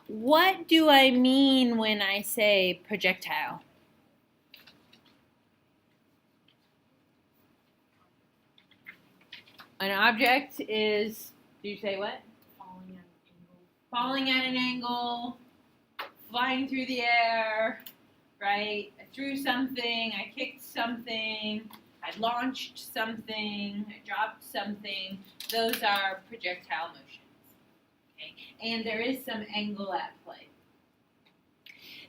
What do I mean when I say projectile? An object is, do you say what? Falling at an angle, flying through the air, right? I threw something, I kicked something, I launched something, I dropped something. Those are projectile motions. Okay? And there is some angle at play.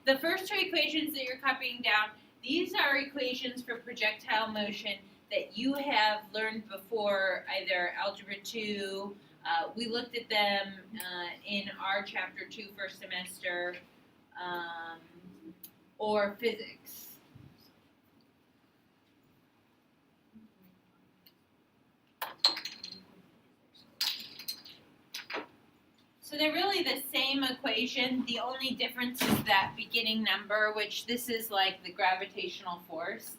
The first two equations that you're copying down, these are equations for projectile motion that you have learned before, either Algebra 2, we looked at them in our Chapter 2 first semester, or physics. So they're really the same equation. The only difference is that beginning number, which this is like the gravitational force.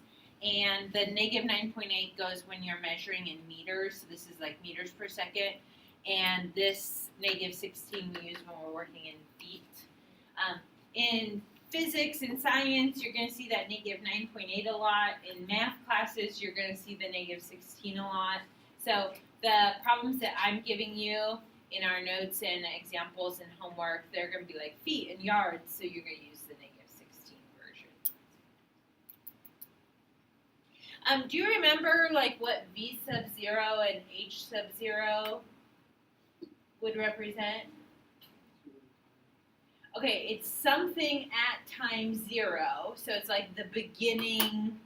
And the negative 9.8 goes when you're measuring in meters. So this is like meters per second. And this negative 16 we use when we're working in feet. In physics and science, you're going to see that negative 9.8 a lot. In math classes, you're going to see the negative 16 a lot. So the problems that I'm giving you in our notes and examples and homework, they're going to be like feet and yards, so you're going to use the negative 16 version. Do you remember like what V sub 0 and H sub 0 would represent? Okay, it's something at time 0, so it's like the beginning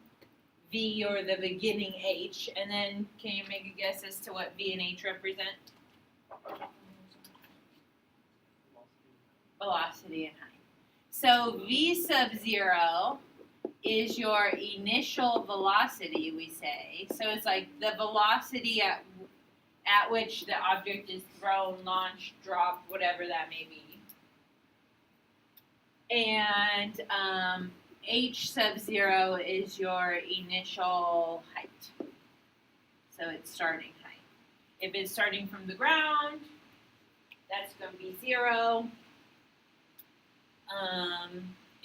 V or the beginning H, and then can you make a guess as to what V and H represent? Velocity and height. So V sub 0 is your initial velocity, we say. So it's like the velocity at which the object is thrown, launched, dropped, whatever that may be. And H sub 0 is your initial height. So it's starting height. If it's starting from the ground, that's going to be 0.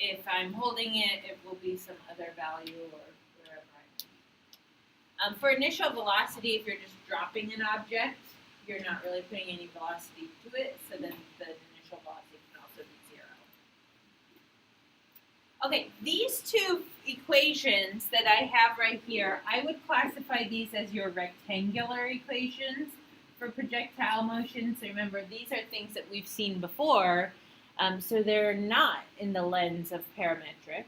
If I'm holding it, it will be some other value or wherever I am. For initial velocity, if you're just dropping an object, you're not really putting any velocity to it, so then the initial velocity can also be 0. Okay, these two equations that I have right here, I would classify these as your rectangular equations for projectile motion. So remember, these are things that we've seen before. So they're not in the lens of parametric.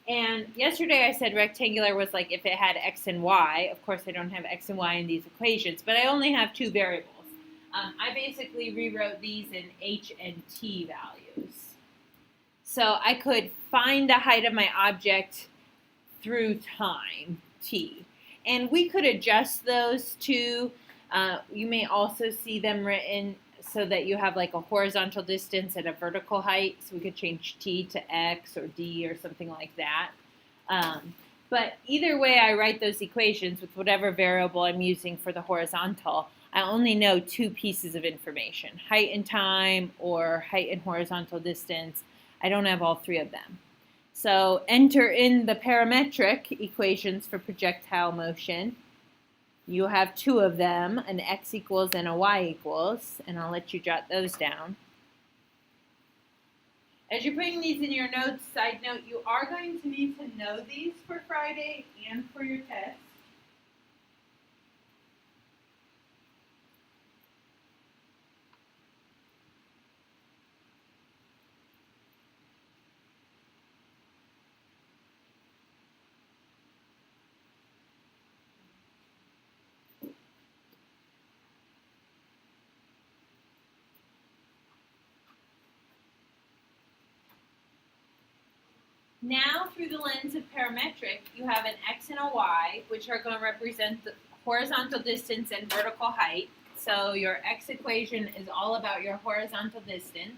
And yesterday I said rectangular was like if it had x and y. Of course, I don't have x and y in these equations, but I only have two variables. I basically rewrote these in h and t values. So I could find the height of my object through time, t. And we could adjust those two. You may also see them written so that you have like a horizontal distance and a vertical height. So we could change t to x or d or something like that. But either way I write those equations with whatever variable I'm using for the horizontal, I only know two pieces of information, height and time or height and horizontal distance. I don't have all three of them. So enter in the parametric equations for projectile motion. You have two of them, an x equals and a y equals, and I'll let you jot those down. As you're putting these in your notes, side note, you are going to need to know these for Friday and for your test. Now, through the lens of parametric, you have an x and a y, which are going to represent the horizontal distance and vertical height. So your x equation is all about your horizontal distance.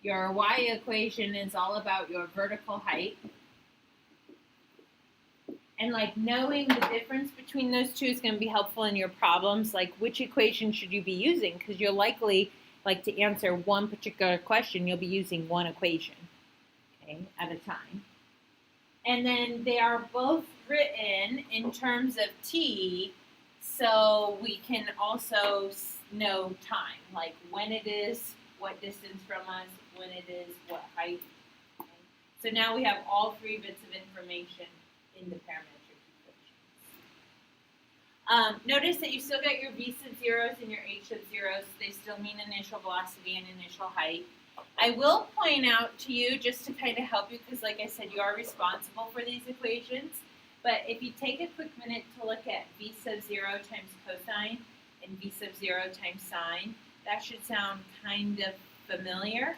Your y equation is all about your vertical height. And like knowing the difference between those two is going to be helpful in your problems. Like which equation should you be using? Because you'll likely like to answer one particular question, you'll be using one equation, okay, at a time. And then they are both written in terms of t, so we can also know time, like when it is, what distance from us, when it is, what height. Okay? So now we have all three bits of information in the parametric equations. Notice that you still got your v sub zeros and your h sub zeros. They still mean initial velocity and initial height. I will point out to you, just to kind of help you, because like I said, you are responsible for these equations, but if you take a quick minute to look at v sub 0 times cosine and v sub 0 times sine, that should sound kind of familiar.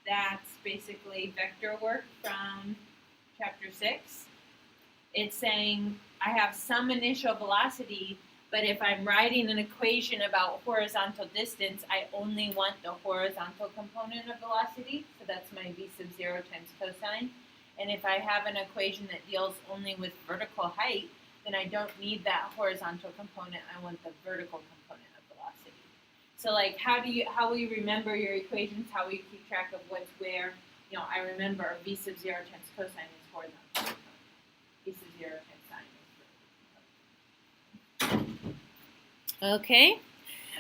That's basically vector work from chapter 6. It's saying I have some initial velocity, but if I'm writing an equation about horizontal distance, I only want the horizontal component of velocity, so that's my v sub 0 times cosine. And if I have an equation that deals only with vertical height, then I don't need that horizontal component, I want the vertical component of velocity. So like how will you remember your equations? How will you keep track of what's where? You know, I remember v sub 0 times cosine is horizontal component. V sub 0 times sine is vertical component. Okay.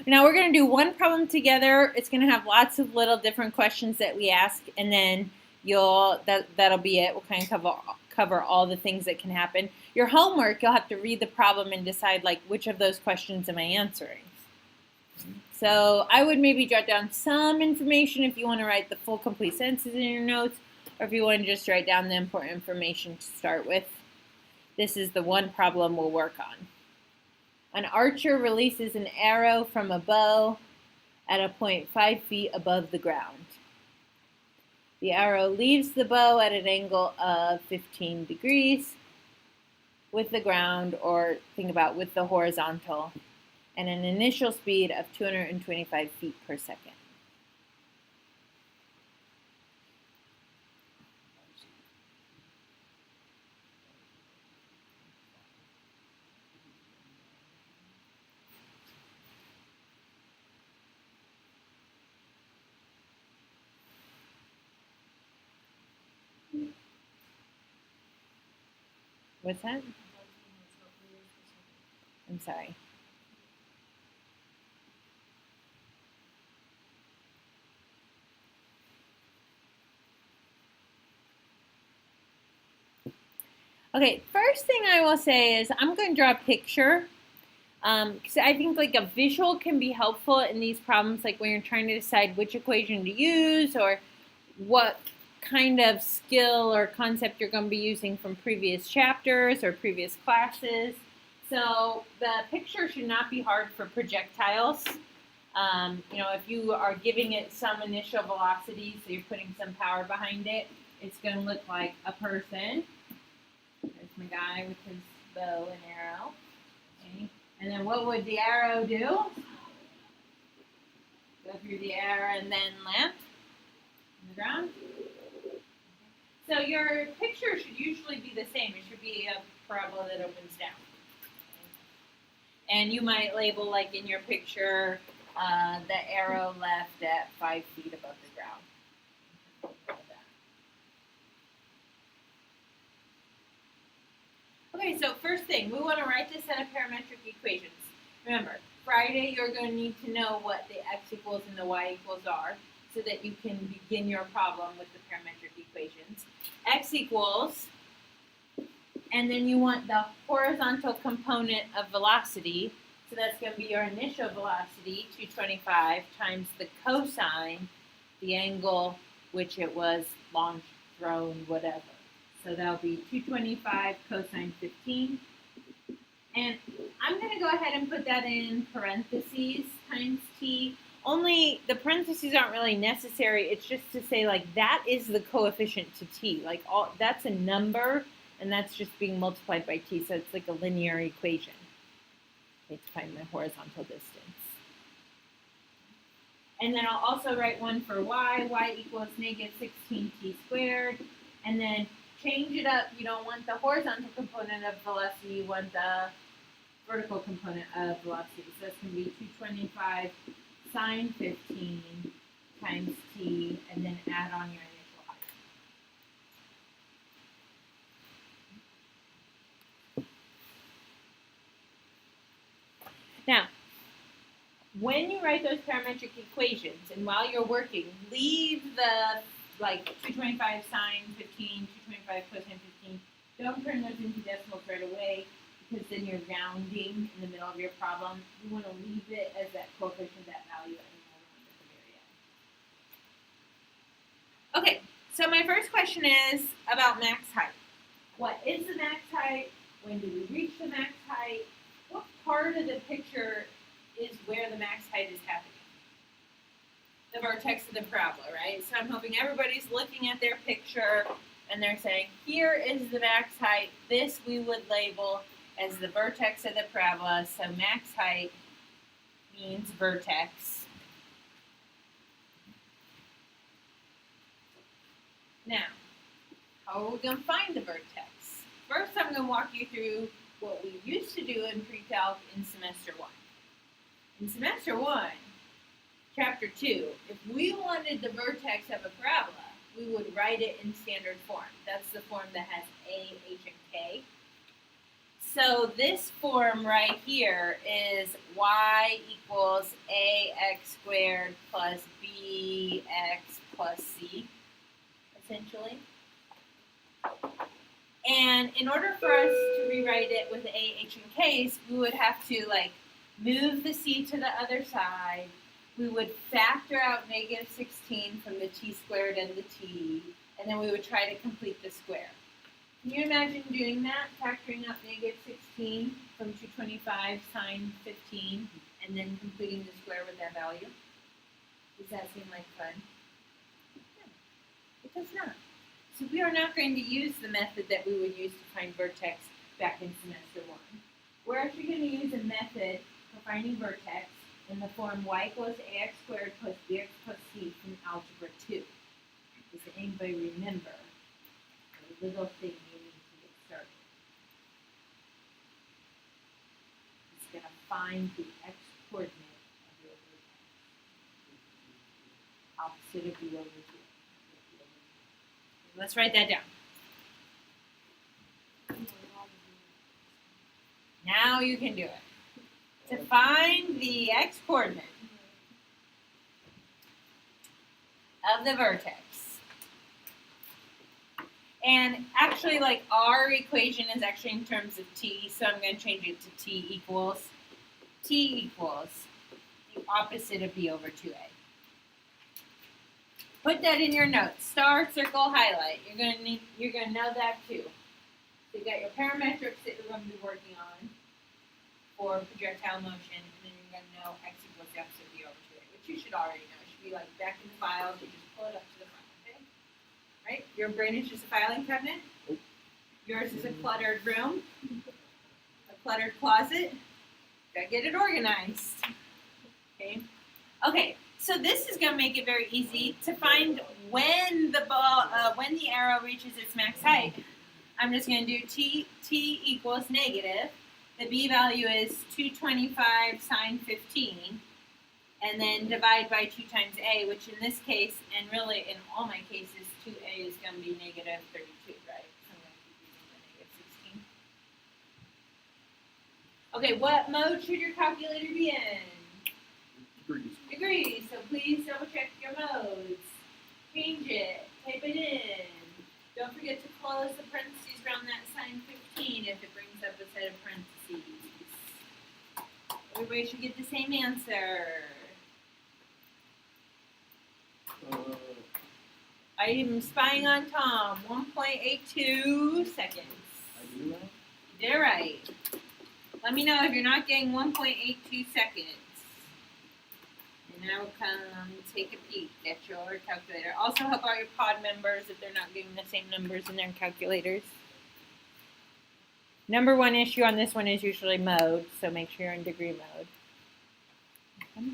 Now we're going to do one problem together. It's going to have lots of little different questions that we ask, and then that'll be it. We'll kind of cover all the things that can happen. Your homework, you'll have to read the problem and decide like which of those questions am I answering. So I would maybe jot down some information if you want to write the full complete sentences in your notes, or if you want to just write down the important information to start with. This is the one problem we'll work on. An archer releases an arrow from a bow at a point 5 feet above the ground. The arrow leaves the bow at an angle of 15 degrees with the ground, or think about with the horizontal, and an initial speed of 225 feet per second. What's that? I'm sorry. Okay, first thing I will say is I'm going to draw a picture, because I think like a visual can be helpful in these problems, like when you're trying to decide which equation to use or what kind of skill or concept you're going to be using from previous chapters or previous classes. So the picture should not be hard for projectiles. You know, if you are giving it some initial velocity, so you're putting some power behind it, it's going to look like a person. There's my guy with his bow and arrow. Okay. And then what would the arrow do? Go through the arrow and then land on the ground. So your picture should usually be the same. It should be a parabola that opens down. And you might label, like in your picture, the arrow left at 5 feet above the ground. Okay, so first thing, we want to write this set of parametric equations. Remember, Friday you're going to need to know what the x equals and the y equals are, so that you can begin your problem with the parametric equations. X equals, and then you want the horizontal component of velocity, so that's going to be your initial velocity, 225, times the cosine, the angle which it was launched, thrown, whatever. So that'll be 225 cosine 15. And I'm going to go ahead and put that in parentheses times t. Only the parentheses aren't really necessary. It's just to say, like, that is the coefficient to t. Like, that's a number, and that's just being multiplied by t. So it's like a linear equation. Okay, to find my horizontal distance. And then I'll also write one for y. Y equals negative 16t squared. And then change it up. You don't want the horizontal component of velocity. You want the vertical component of velocity. So that's going to be 225 sine 15 times t, and then add on your initial height. Now, when you write those parametric equations, and while you're working, leave the 225 sine 15, 225 cosine 15. Don't turn those into decimals right away, because then you're rounding in the middle of your problem. You want to leave it as that coefficient, that value, and at the very end. Okay, so my first question is about max height. What is the max height? When do we reach the max height? What part of the picture is where the max height is happening? The vertex of the parabola, right? So I'm hoping everybody's looking at their picture and they're saying, here is the max height. This we would label as the vertex of the parabola. So max height means vertex. Now, how are we going to find the vertex? First, I'm going to walk you through what we used to do in pre-calc in semester 1. In semester 1, chapter 2, if we wanted the vertex of a parabola, we would write it in standard form. That's the form that has a, h, and k. So this form right here is y equals ax squared plus bx plus c, essentially. And in order for us to rewrite it with a, h, and k's, we would have to move the c to the other side. We would factor out negative 16 from the t squared and the t, and then we would try to complete the square. Can you imagine doing that, factoring out negative 16 from 225 sine 15, and then completing the square with that value? Does that seem like fun? No, it does not. So we are not going to use the method that we would use to find vertex back in semester 1. We're actually going to use a method for finding vertex in the form y equals ax squared plus bx plus c from algebra 2. Does anybody remember the little thing you need to get started? It's going to find the x-coordinate of your vertex. Opposite of the over 2. Let's write that down. Now you can do it. To find the x-coordinate of the vertex. And actually, our equation is actually in terms of t, so I'm going to change it to t equals the opposite of b over 2a. Put that in your notes. Star, circle, highlight. You're going to know that too. So you got your parametrics that you're going to be working on for projectile motion, and then you're going to know x equals the opposite of b over 2a, which you should already know. It should be back in the files. You just pull it up to the front, okay? Right? Your brain is just a filing cabinet. Yours is a cluttered room, a cluttered closet. Gotta get it organized. Okay. Okay. So this is going to make it very easy to find when the arrow reaches its max height. I'm just going to do t equals negative. The b value is 225 sine 15, and then divide by 2 times a, which in this case, and really in all my cases, 2a is going to be negative 32, right? So I'm going to keep using the negative 16. Okay, what mode should your calculator be in? Degrees. So please double check your modes. Change it. Type it in. Don't forget to close the parentheses around that sine 15 if it brings up a set of parentheses. Everybody should get the same answer. I am spying on Tom. 1.82 seconds. I do that? You did it right. Let me know if you're not getting 1.82 seconds. And I will come take a peek at your calculator. Also help out your pod members if they're not getting the same numbers in their calculators. Number one issue on this one is usually mode, so make sure you're in degree mode. Okay.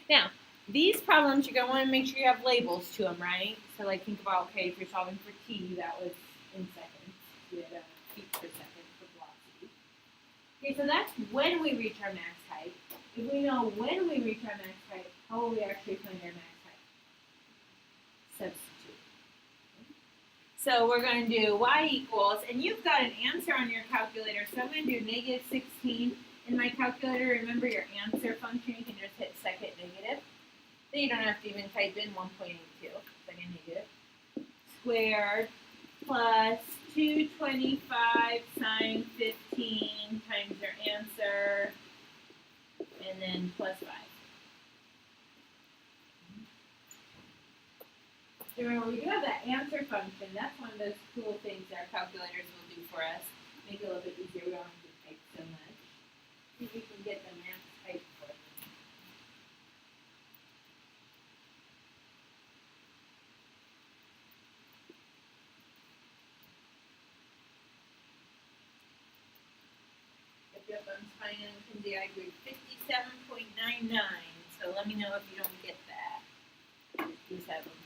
Now, these problems, you're going to want to make sure you have labels to them, right? So think about, okay, if you're solving for t, that was in seconds. We had feet per second for velocity. Okay, so that's when we reach our max height. If we know when we reach our max height, How will we actually find our max height? Substitute. So we're going to do y equals, and you've got an answer on your calculator, so I'm going to do negative 16. In my calculator, remember your answer function, you can just hit second negative. Then you don't have to even type in 1.82, second negative. Squared plus 225 sine 15 times your answer, and then plus 5. So remember, we do have that answer function. That's one of those cool things that our calculators will do for us. Make it a little bit easier. We don't have to type so much. See if we can get the max height for it. Yep, I'm finding Kinsey, I agree. 57.99. So let me know if you don't get that. 57.99.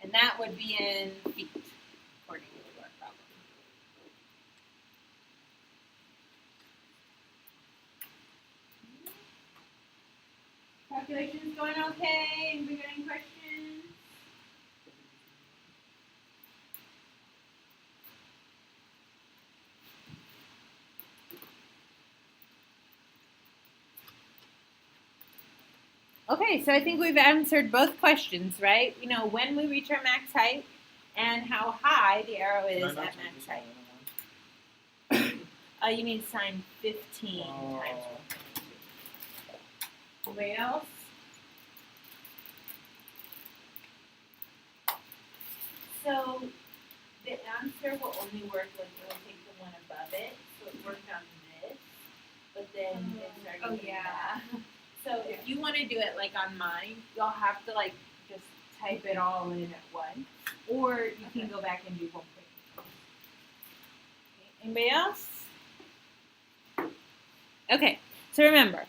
And that would be in feet, according to our problem. Calculations going okay? Anybody got any questions? Okay, so I think we've answered both questions, right? You know, when we reach our max height and how high the arrow is at max height. You need sine 15 times 1.2. Anybody else? So the answer will only work when it will take the one above it. So it worked on this, but then it started doing that. So if you want to do it like on mine, you'll have to like just type it all in at once, or you can go back and do 1.2. Okay. Anybody else? Okay, so remember,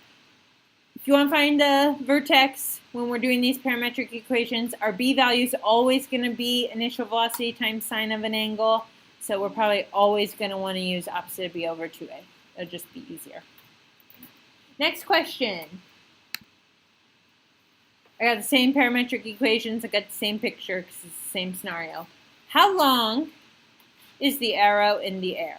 if you want to find the vertex when we're doing these parametric equations, our b value is always going to be initial velocity times sine of an angle, so we're probably always going to want to use opposite of b over 2a. It'll just be easier. Next question. I got the same parametric equations. I got the same picture because it's the same scenario. How long is the arrow in the air?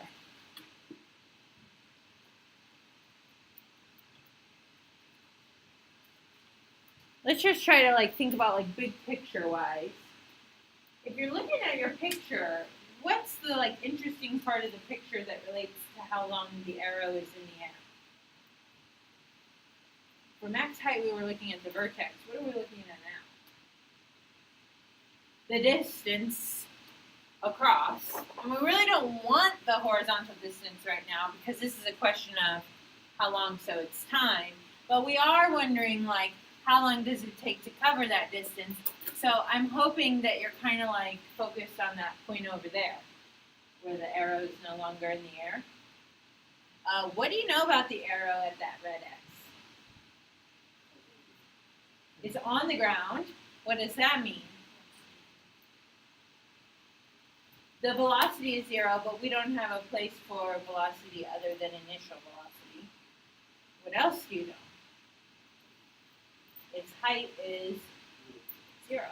Let's just try to like think about like big picture wise. If you're looking at your picture, what's the like interesting part of the picture that relates to how long the arrow is in the air? For max height, we were looking at the vertex. What are we looking at now? The distance across. And we really don't want the horizontal distance right now because this is a question of how long, so it's time. But we are wondering, like, how long does it take to cover that distance? So I'm hoping that you're kind of like focused on that point over there where the arrow is no longer in the air. What do you know about the arrow at that red X? It's on the ground. What does that mean? The velocity is 0, but we don't have a place for velocity other than initial velocity. What else do you know? Its height is 0.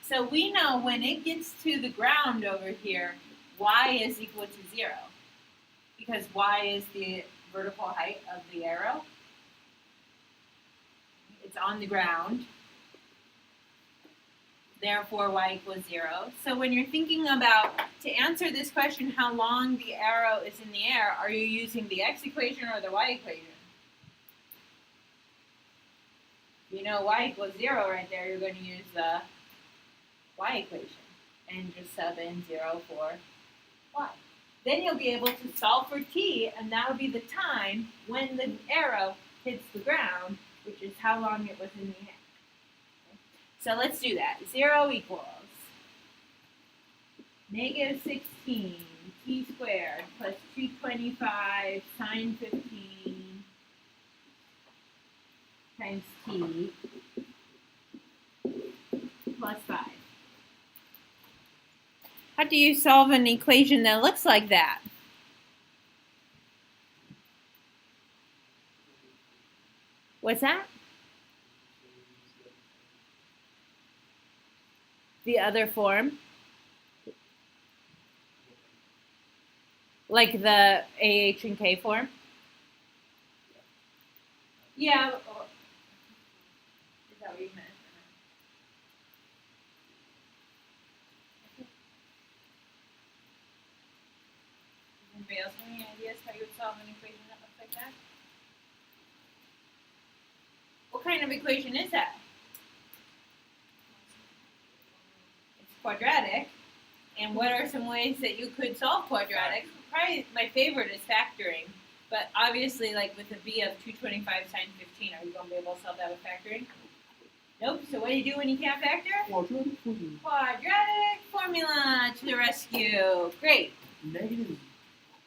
So we know when it gets to the ground over here, y is equal to 0. Because y is the vertical height of the arrow. It's on the ground. Therefore, y equals 0. So when you're thinking about, to answer this question, how long the arrow is in the air, are you using the x equation or the y equation? You know y equals 0 right there, you're going to use the y equation and just sub in 0 for y. Then you'll be able to solve for t, and that would be the time when the arrow hits the ground, which is how long it was in the air. So let's do that. 0 equals negative 16 t squared plus 225 sine 15 times t plus 5. How do you solve an equation that looks like that? What's that? The other form? Like the AH and K form? Yeah. Is that what you meant? Anybody else have any ideas how you would solve an equation that looks like that? What kind of equation is that? It's quadratic. And what are some ways that you could solve quadratic? Probably my favorite is factoring. But obviously, like with a b of 225 sine 15, are you going to be able to solve that with factoring? Nope. So what do you do when you can't factor? Quadratic formula. Quadratic formula to the rescue. Great. Negative.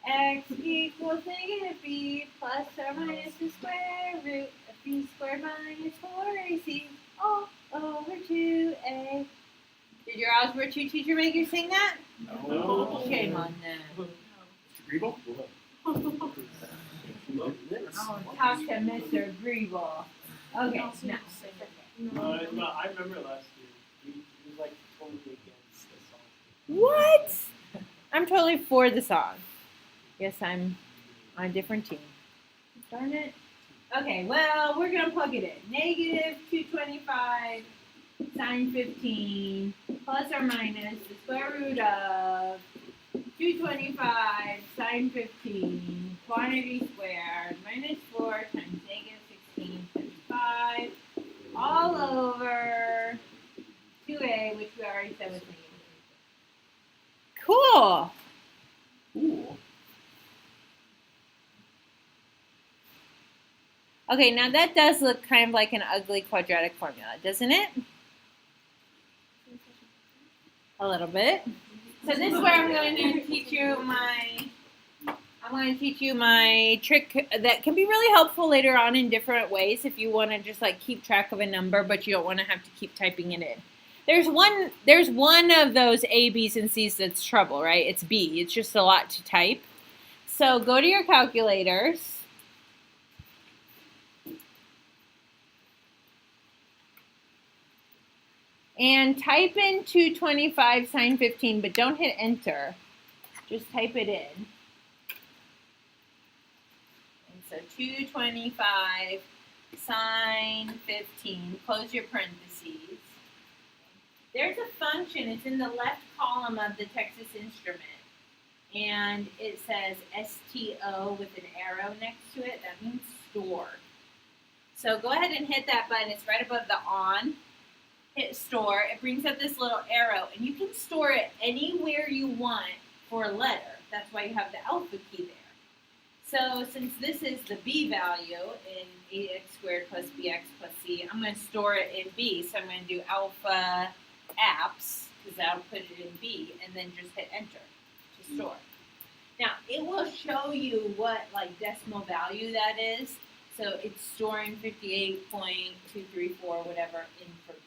X equals negative b plus or minus the square root of b squared minus 4ac all over 2a. Did your algebra 2 teacher make you sing that? No. Shame on them. Mr. Grebo? Oh, talk to Mr. Grebo. Okay, no. No, I remember last year. He was like totally against the song. What? I'm totally for the song. Yes, I'm on a different team. Darn it. Okay, well, we're going to plug it in. Negative 225 sine 15 plus or minus the square root of 225 sine 15 quantity squared minus 4 times negative 16 times 5 all over 2a, which we already said was negative. Cool. Cool. Okay, now that does look kind of like an ugly quadratic formula, doesn't it? A little bit. So this is where I'm going to teach you my trick that can be really helpful later on in different ways if you want to just like keep track of a number, but you don't want to have to keep typing it in. There's one of those A, B's, and C's that's trouble, right? It's B. It's just a lot to type. So go to your calculators. And type in 225 sine 15, but don't hit enter. Just type it in. And so 225 sine 15, close your parentheses. There's a function, it's in the left column of the Texas Instrument. And it says STO with an arrow next to it. That means store. So go ahead and hit that button. It's right above the on. Hit store, it brings up this little arrow, and you can store it anywhere you want for a letter. That's why you have the alpha key there. So since this is the b value in ax squared plus bx plus c, I'm going to store it in b. So I'm going to do alpha apps, because that'll put it in b, and then just hit enter to store. Now, it will show you what like decimal value that is. So it's storing 58.234, whatever, in for b.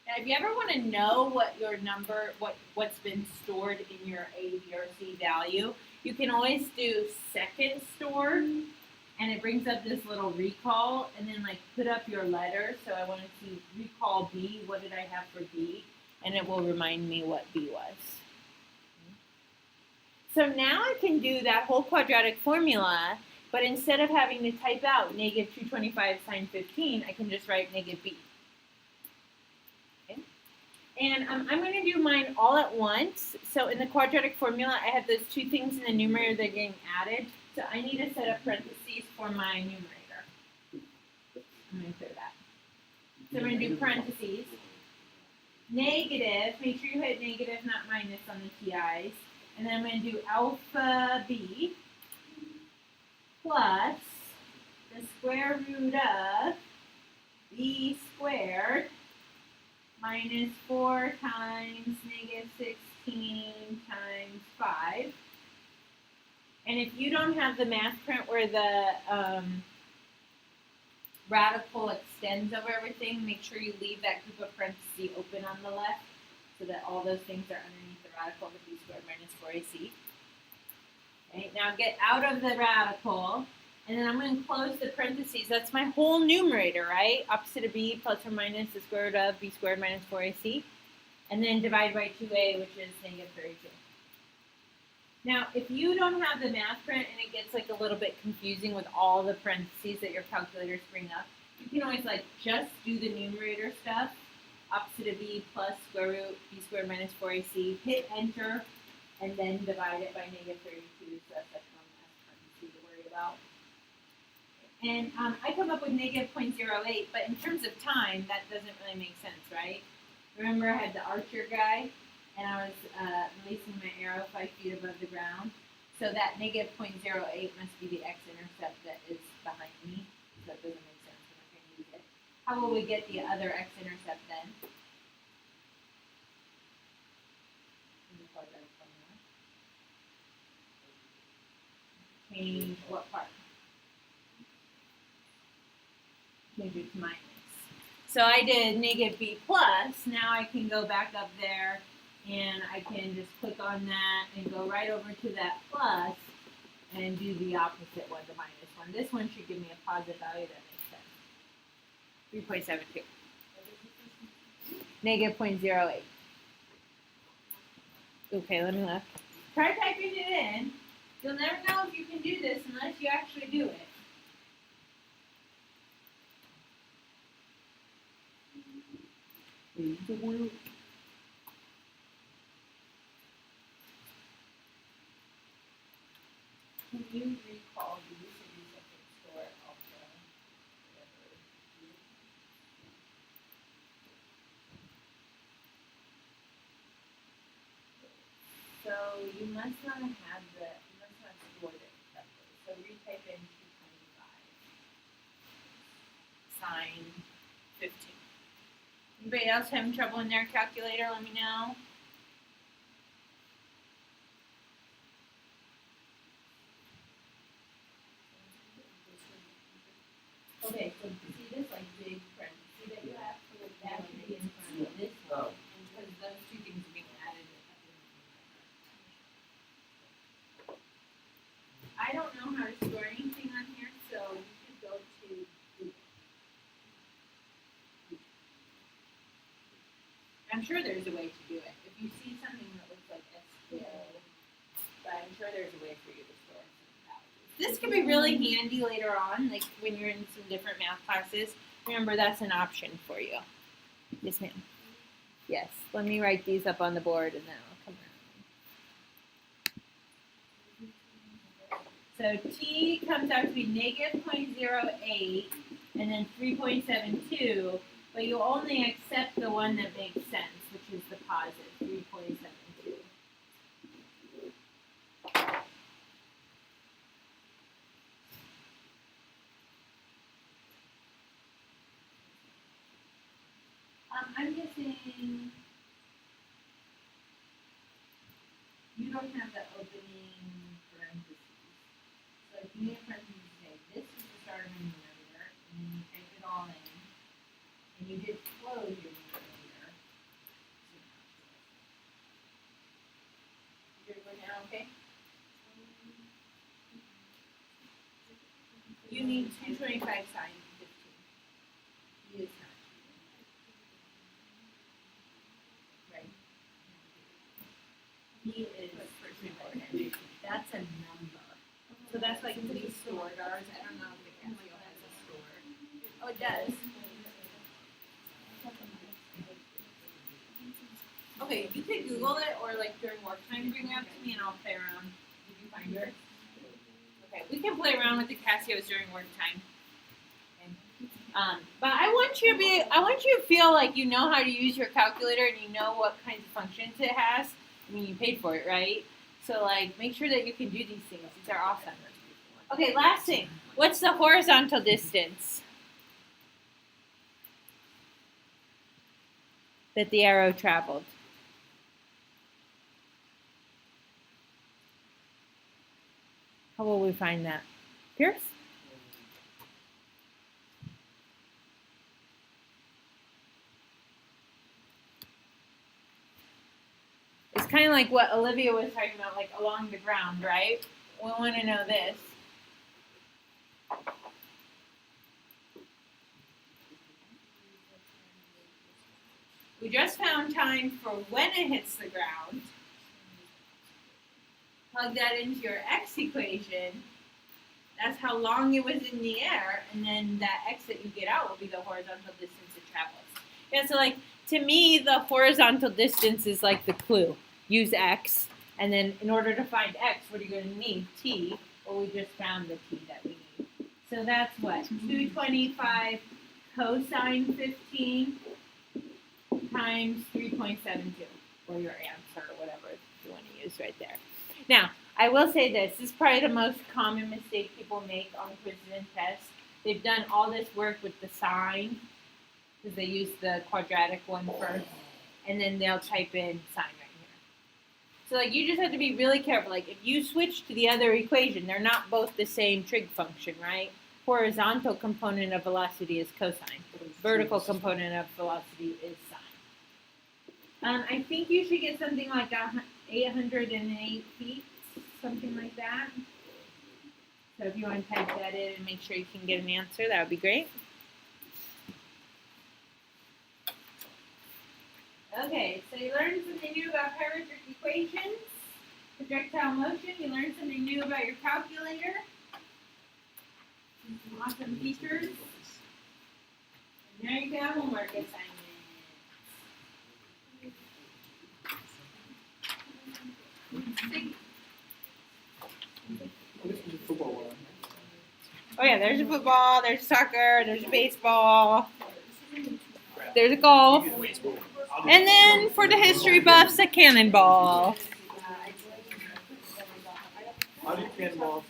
Now, if you ever want to know what your number, what's been stored in your A, B, or C value, you can always do second stored, and it brings up this little recall, and then like put up your letter. So I want to see recall B. What did I have for B? And it will remind me what B was. So now I can do that whole quadratic formula, but instead of having to type out negative 225 sine 15, I can just write negative B. And I'm going to do mine all at once. So in the quadratic formula, I have those two things in the numerator that are getting added. So I need to set up parentheses for my numerator. I'm going to clear that. So I'm going to do parentheses. Negative, make sure you hit negative, not minus on the TIs. And then I'm going to do alpha b plus the square root of b squared minus 4 times negative 16 times 5. And if you don't have the math print where the radical extends over everything, make sure you leave that group of parentheses open on the left so that all those things are underneath the radical of b squared minus 4ac. Okay, now get out of the radical And then I'm going to close the parentheses. That's my whole numerator, right? Opposite of b plus or minus the square root of b squared minus 4ac. And then divide by 2a, which is negative 32. Now, if you don't have the math print and it gets like a little bit confusing with all the parentheses that your calculators bring up, you can always like just do the numerator stuff. Opposite of b plus square root b squared minus 4ac. Hit enter, and then divide it by negative 32. So that's like one less parentheses to worry about. And I come up with negative 0.08, but in terms of time, that doesn't really make sense, right? Remember I had the archer guy, and I was releasing my arrow 5 feet above the ground. So that negative 0.08 must be the x-intercept that is behind me. So that doesn't make sense. We're not going to use it. How will we get the other x-intercept then? Change what part? Change it to minus. So I did negative b plus. Now I can go back up there and I can just click on that and go right over to that plus and do the opposite one, the minus one. This one should give me a positive value. That makes sense. 3.72. Negative 0.08. Okay, let me look. Try typing it in. You'll never know if you can do this unless you actually do it. Can you recall the use of these something store also? So you must not have you must not stored it correctly. So retype in 225. Sine 15. Anybody else having trouble in their calculator? Let me know. Okay, so see this like big parenthesis that you have? That should be in front of this one. And because those two things are being added. I don't know how to store anything on here, so you should go to Google. I'm sure there's a way to do it. If you see something that looks like SQL, but I'm sure there's a way for you to store some values. This could be really handy later on, like when you're in some different math classes. Remember, that's an option for you. Yes, ma'am. Yes. Let me write these up on the board, and then I'll come around. So t comes out to be negative 0.08, and then 3.72. But you only accept the one that makes sense, which is the positive, 3.72. I'm guessing you don't have the opening parentheses. So if you need a parentheses, say this is the start of a numerator, and then you type it all in. And you did close your numerator. You're going now, okay? You need 225 sine 15. He is not. Right. He is important. That's a number. So that's like we stored ours. I don't know if the Casio has a store. Oh, it does. Okay, you could Google it or like during work time bring it up to me and I'll play around. Did you find yours? Okay, we can play around with the Casios during work time. Okay. But I want you to feel like you know how to use your calculator and you know what kinds of functions it has. I mean, you paid for it, right? So like, make sure that you can do these things. These are awesome. Okay, last thing. What's the horizontal distance that the arrow traveled? How will we find that? Pierce? It's kind of like what Olivia was talking about, like along the ground, right? We want to know this. We just found time for when it hits the ground. Plug that into your x equation. That's how long it was in the air, and then that x that you get out will be the horizontal distance it travels. Yeah, so like to me, the horizontal distance is like the clue. Use x, and then in order to find x, what are you going to need? T. Well, we just found the t that we need. So that's what 225 cosine 15 times 3.72, or your answer, or whatever you want to use right there. Now, I will say this is probably the most common mistake people make on quizzes and tests. They've done all this work with the sign, because they use the quadratic one first, and then they'll type in sign right here. So like you just have to be really careful. Like if you switch to the other equation, they're not both the same trig function, right? Horizontal component of velocity is cosine. Vertical component of velocity is sine. I think you should get something like 808 feet, something like that. So if you want to type that in and make sure you can get an answer, that would be great. Okay, so you learned something new about parametric equations, projectile motion. You learned something new about your calculator. Some awesome features. And now you got homework assignment. Oh yeah, there's a football, there's soccer, there's baseball, there's a golf, and then for the history buffs, a cannonball. How do you cannonball?